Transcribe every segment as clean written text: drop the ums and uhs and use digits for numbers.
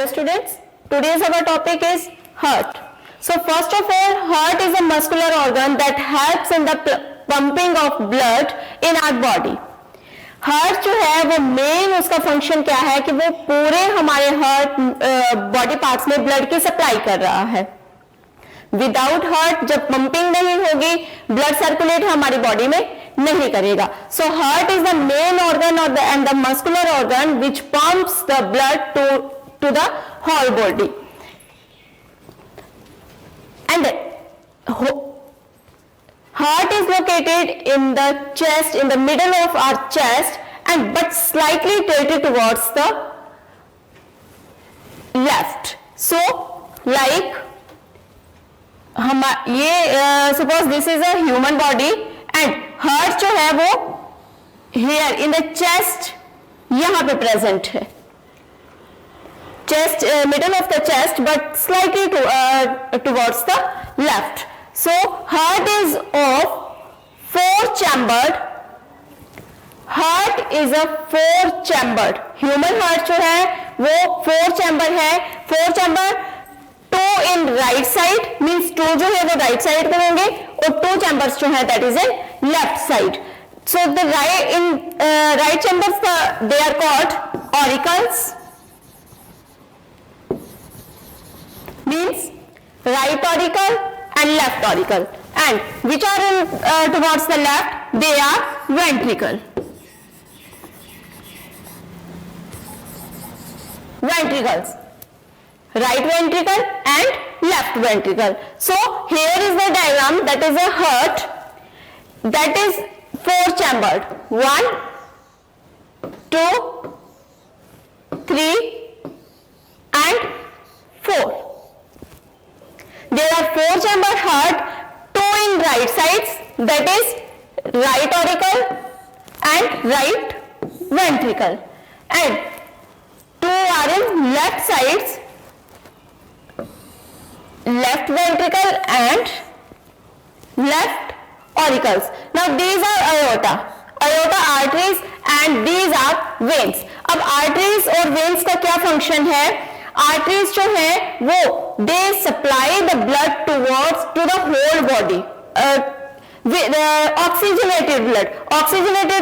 Hello students, today's our topic is heart. So first of all, heart is a muscular organ that helps in the pumping of blood in our body. Heart जो है वो main उसका function क्या है कि वो पूरे हमारे हार्ट बॉडी पार्ट्स में ब्लड की सप्लाई कर रहा है. विदाउट हार्ट जब पंपिंग नहीं होगी ब्लड सर्कुलेट हमारी बॉडी में नहीं करेगा. So heart is the main organ और and the muscular organ which pumps the blood to the whole body. And heart is located in the chest, in the middle of our chest, and but slightly tilted towards the left. So like ये suppose this is a human body and heart जो है वो here in the chest यहाँ पे present है. Chest middle of the chest but slightly towards the left. So heart is of four-chambered. Heart is a four-chambered. Human heart जो है वो four-chamber है. Four-chamber, two in right side means two जो है वो right side पे होंगे और two chambers जो है that is in left side. So the right chambers they are called auricles. Means right auricle and left auricle, and which are in towards the left, they are ventricle. Ventricles, right ventricle and left ventricle. So here is the diagram, that is a heart that is four chambered. 1, 2, 3 and 4. There are four chambered heart, two in right sides, that is right auricle and right ventricle, and two are in left sides, left ventricle and left auricles. Now these are aorta arteries and these are veins. अब arteries और veins का क्या function है? Arteries जो है वो they supply the blood towards to the whole body. Oxygenated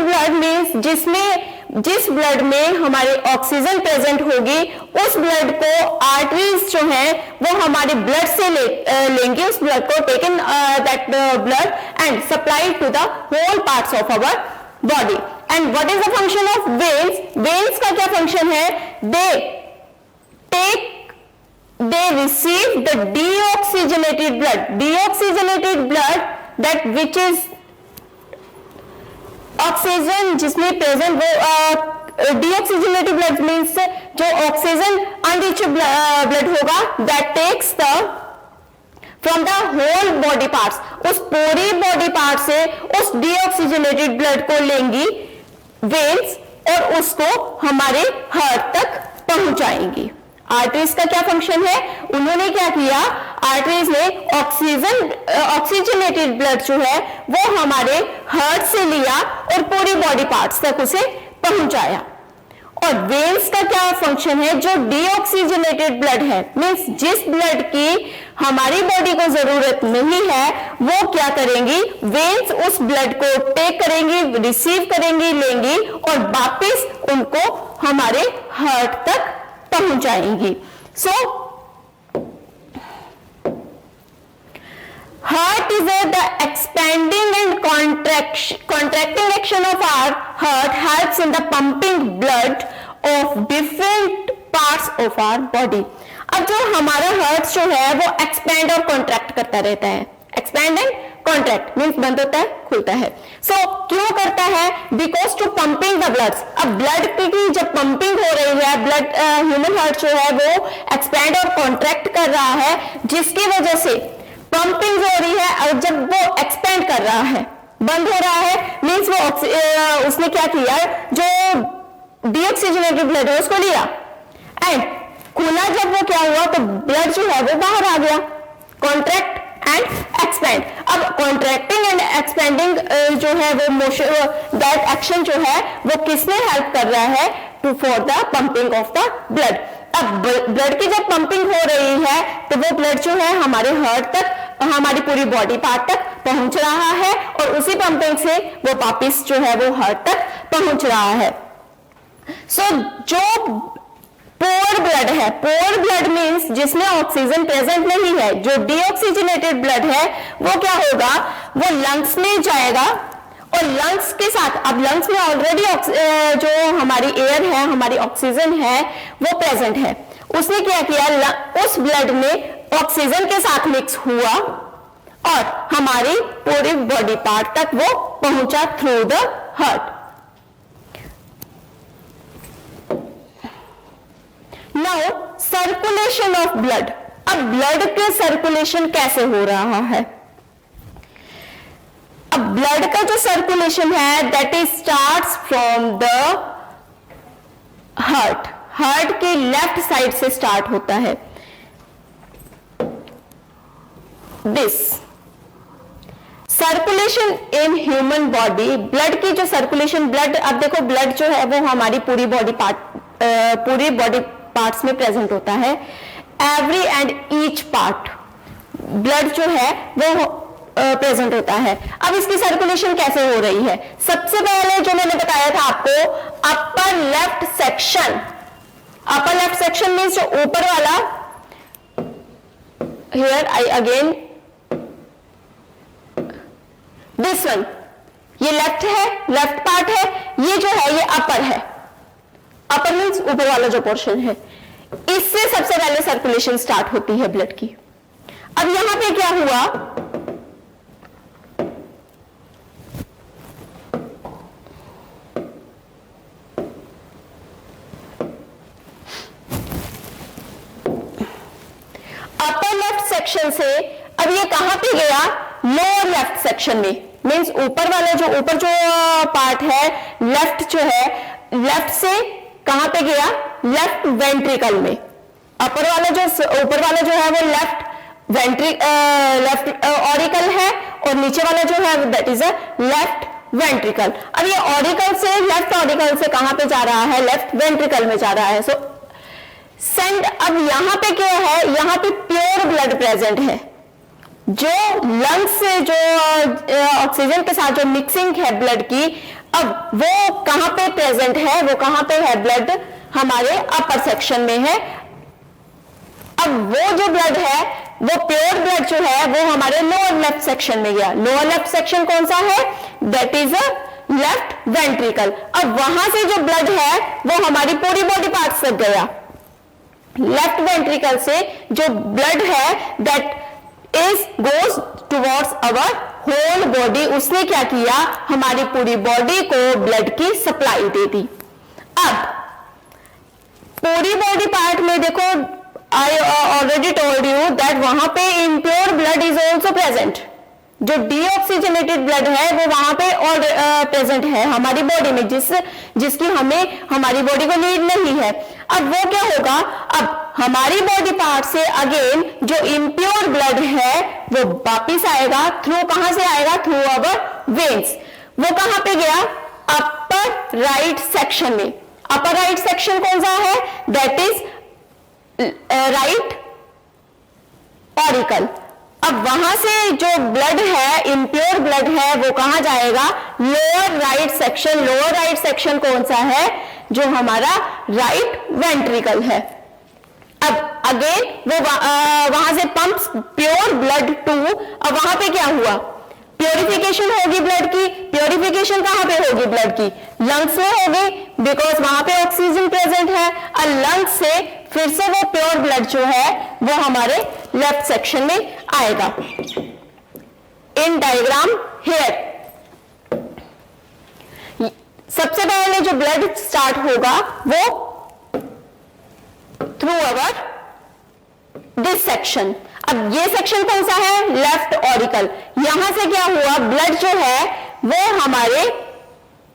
blood means जिस blood में हमारे ऑक्सीजन प्रेजेंट होगी उस ब्लड को आर्टरीज जो है वो हमारे ब्लड से लेंगे उस ब्लड को, taken that blood and supply to the whole parts of our body. And what is the function of veins? Veins का क्या फंक्शन है? They receive the deoxygenated blood that which is oxygen जिसमें present वो deoxygenated blood means जो oxygen unrich blood होगा that takes the from the whole body parts, उस पूरी body part से उस deoxygenated blood को लेंगी veins और उसको हमारे heart तक पहुंचाएंगी. आर्टरीज का क्या फंक्शन है? उन्होंने क्या किया, आर्टरीज ने ऑक्सीजनेटेड ब्लड जो है वो हमारे हार्ट से लिया और पूरी बॉडी पार्ट्स तक उसे पहुंचाया. और वेन्स का क्या फंक्शन है? जो डीऑक्सीजनेटेड ब्लड है मींस जिस ब्लड की हमारी बॉडी को जरूरत नहीं है वो क्या करेंगी, वेन्स उस ब्लड को टेक करेंगी, रिसीव करेंगी, लेंगी और वापस उनको हमारे हार्ट तक पहुंचाएंगी. So heart is the expanding and contracting action of our heart helps in the pumping blood of different parts of our body. अब जो हमारा हार्ट जो है वो एक्सपैंड और कॉन्ट्रैक्ट करता रहता है. एक्सपैंड एंड कॉन्ट्रैक्ट मीन्स बंद होता है, खुलता है. सो क्यों करता है? Because to pumping the blood. अब ब्लड की जब पंपिंग हो रही है, ब्लड ह्यूमन हार्ट जो है वो एक्सपैंड और कॉन्ट्रैक्ट कर रहा है जिसकी वजह से पंपिंग हो रही है. और जब वो एक्सपैंड कर रहा है, बंद हो रहा है मीन्स वो उसने क्या किया, जो डीऑक्सीजनेटेड ब्लड है उसको लिया एंड खुला. जब वो क्या हुआ तो ब्लड जो है वो बाहर आ गया. Contract and expand. अब कॉन्ट्रैक्टिंग एंड एक्सपेंडिंग जो है वो मोशन, दैट एक्शन जो है वो किसने हेल्प कर रहा है? To for the pumping of the blood. अब ब्लड की जब पंपिंग हो रही है तो वो ब्लड जो है हमारे हार्ट तक, हमारी पूरी बॉडी पार्ट तक पहुंच रहा है और उसी पंपिंग से वो वापिस जो है वो हार्ट तक पहुंच रहा है। सो जो पोर ब्लड है, पोर ब्लड मींस जिसमें ऑक्सीजन प्रेजेंट नहीं है, जो डीऑक्सीजनेटेड ब्लड है वो क्या होगा, वो लंग्स में जाएगा और लंग्स के साथ, अब लंग्स में ऑलरेडी जो हमारी एयर है, हमारी ऑक्सीजन है वो प्रेजेंट है, उसने क्या किया, उस ब्लड में ऑक्सीजन के साथ मिक्स हुआ और हमारी पूरी बॉडी पार्ट तक वो पहुंचा through the heart. Now circulation of blood, अब ब्लड के सर्कुलेशन कैसे हो रहा है, अब ब्लड का जो सर्कुलेशन है that is starts from the heart, heart के लेफ्ट साइड से स्टार्ट होता है। This circulation in human body, blood की जो सर्कुलेशन, ब्लड, अब देखो ब्लड जो है वो हमारी पूरी बॉडी पार्ट्स में प्रेजेंट होता है, every and each part blood जो है वो प्रेजेंट होता है। अब इसकी सर्कुलेशन कैसे हो रही है, सबसे पहले जो मैंने बताया था आपको, upper left section, upper left section means जो ऊपर वाला, here I again this one, ये लेफ्ट है, लेफ्ट पार्ट है, ये जो है ये अपर है, अपर मीन्स ऊपर वाला जो पोर्शन है, इससे सबसे पहले सर्कुलेशन स्टार्ट होती है ब्लड की। अब यहां पे क्या हुआ, अपर लेफ्ट सेक्शन से अब ये कहां पे गया, लोअर लेफ्ट सेक्शन में, मींस ऊपर वाला जो ऊपर जो पार्ट है लेफ्ट जो है, लेफ्ट से कहां पे गया, लेफ्ट वेंट्रिकल में। अपर वाला जो ऊपर वाला जो है वो लेफ्ट ऑरिकल है और नीचे वाला जो है that is a left ventricle. अब ये ऑरिकल से, लेफ्ट ऑरिकल से कहां पे जा रहा है, लेफ्ट वेंट्रिकल में जा रहा है। सो सेंड, अब यहां पे क्या है, यहां पे प्योर ब्लड प्रेजेंट है, जो लंग्स से जो ऑक्सीजन के साथ जो मिक्सिंग है ब्लड की, अब वो कहां पे प्रेजेंट है, वो कहां पे है, ब्लड हमारे अपर सेक्शन में है। अब वो जो ब्लड है, वो प्योर ब्लड जो है वो हमारे लोअर लेफ्ट सेक्शन में गया। लोअर लेफ्ट सेक्शन कौन सा है, that is a left ventricle. अब वहां से जो ब्लड है वो हमारी पूरी बॉडी पार्ट्स तक गया। लेफ्ट वेंट्रिकल से जो ब्लड है that is goes towards our whole body, उसने क्या किया, हमारी पूरी बॉडी को ब्लड की सप्लाई दे दी। अब पूरी बॉडी पार्ट में देखो, I already told you that वहां पे impure blood is also present, जो डीऑक्सीजनेटेड ब्लड है वो वहां पे और प्रेजेंट है हमारी बॉडी में, जिसकी हमें हमारी बॉडी को नीड नहीं है। अब वो क्या होगा, अब हमारी बॉडी पार्ट से अगेन जो इम्प्योर ब्लड है वो वापिस आएगा, थ्रू कहां से आएगा, थ्रू अवर वेन्स। वो कहां पे गया, अपर राइट सेक्शन में। अपर राइट सेक्शन कौन सा है, दैट इज राइट ऑरिकल। अब वहां से जो ब्लड है, इम्प्योर ब्लड है, वो कहां जाएगा, lower right section. Lower right section कौन सा है, जो हमारा राइट वेंट्रिकल है। अब अगेन वो वहां से पंप्स प्योर ब्लड टू, अब वहां पे क्या हुआ, प्योरिफिकेशन होगी ब्लड की। प्योरिफिकेशन कहां पे होगी ब्लड की, लंग्स में होगी, बिकॉज वहां पे ऑक्सीजन प्रेजेंट है। और लंग्स से फिर से वो प्योर ब्लड जो है वो हमारे लेफ्ट सेक्शन में आएगा। इन डायग्राम हियर सबसे पहले जो ब्लड स्टार्ट होगा वो थ्रू अवर दिस सेक्शन। अब ये सेक्शन कौन सा है, लेफ्ट ऑरिकल। यहां से क्या हुआ, ब्लड जो है वो हमारे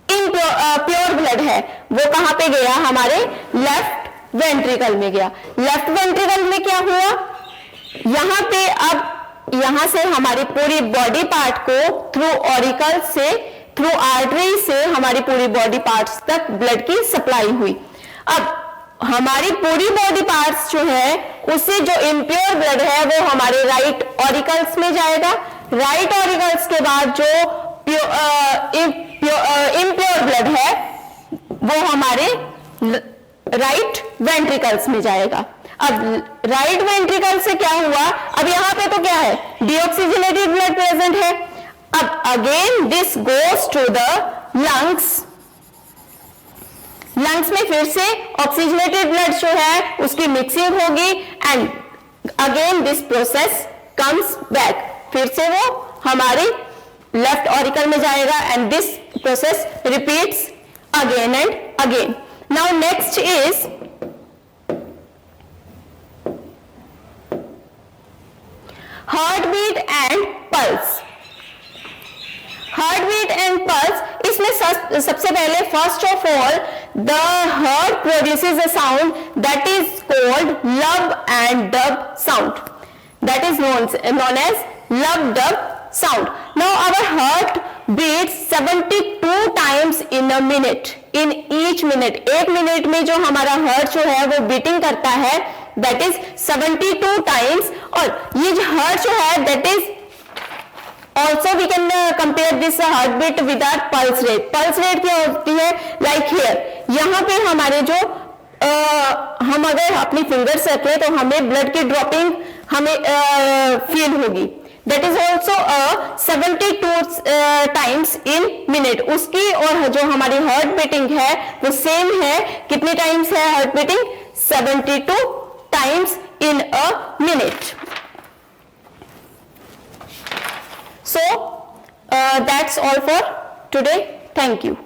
प्योर ब्लड है, वो कहां पे गया, हमारे लेफ्ट वेंट्रिकल में गया। लेफ्ट वेंट्रिकल में क्या हुआ, यहां पे अब यहां से हमारी पूरी बॉडी पार्ट को थ्रू ऑरिकल से, थ्रू आर्टरी से हमारी पूरी बॉडी पार्ट्स तक ब्लड की सप्लाई हुई। अब हमारी पूरी बॉडी पार्ट्स जो है उससे जो इम्प्योर ब्लड है वो हमारे राइट ऑरिकल्स में जाएगा। राइट ऑरिकल्स के बाद जो इम्प्योर ब्लड है वो हमारे राइट वेंट्रिकल्स में जाएगा। अब राइट वेंट्रिकल से क्या हुआ, अब यहां पे तो क्या है, डीऑक्सीजनेटेड ब्लड प्रेजेंट है। अब again this goes to the lungs. Lungs में फिर से ऑक्सीजनेटेड ब्लड जो है उसकी मिक्सिंग होगी and again this process comes back, फिर से वो हमारे लेफ्ट ऑरिकल में जाएगा and this process repeats again and again. Now next is heart beat and pulse. Heart beat and pulse, इसमें सबसे पहले first of all the heart produces a sound that is called lub and dub sound, that is known as lub dub sound. Now our heart beats 72 times in a minute. In each minute, एक minute में जो हमारा heart जो है वो beating करता है that is 72 times. और ये जो हार्ट जो है that is also we can compare this heartbeat with our pulse rate. Pulse rate क्या होती है, like here, यहाँ पे हमारे जो हम अगर अपनी फिंगर्स रखें तो हमें ब्लड की ड्रॉपिंग हमें फील होगी। That is also 72 times in minute. उसकी और जो हमारी हार्ट बीटिंग है वो सेम है, कितनी टाइम्स है heart beating, 72 times in a minute. So that's all for today. Thank you.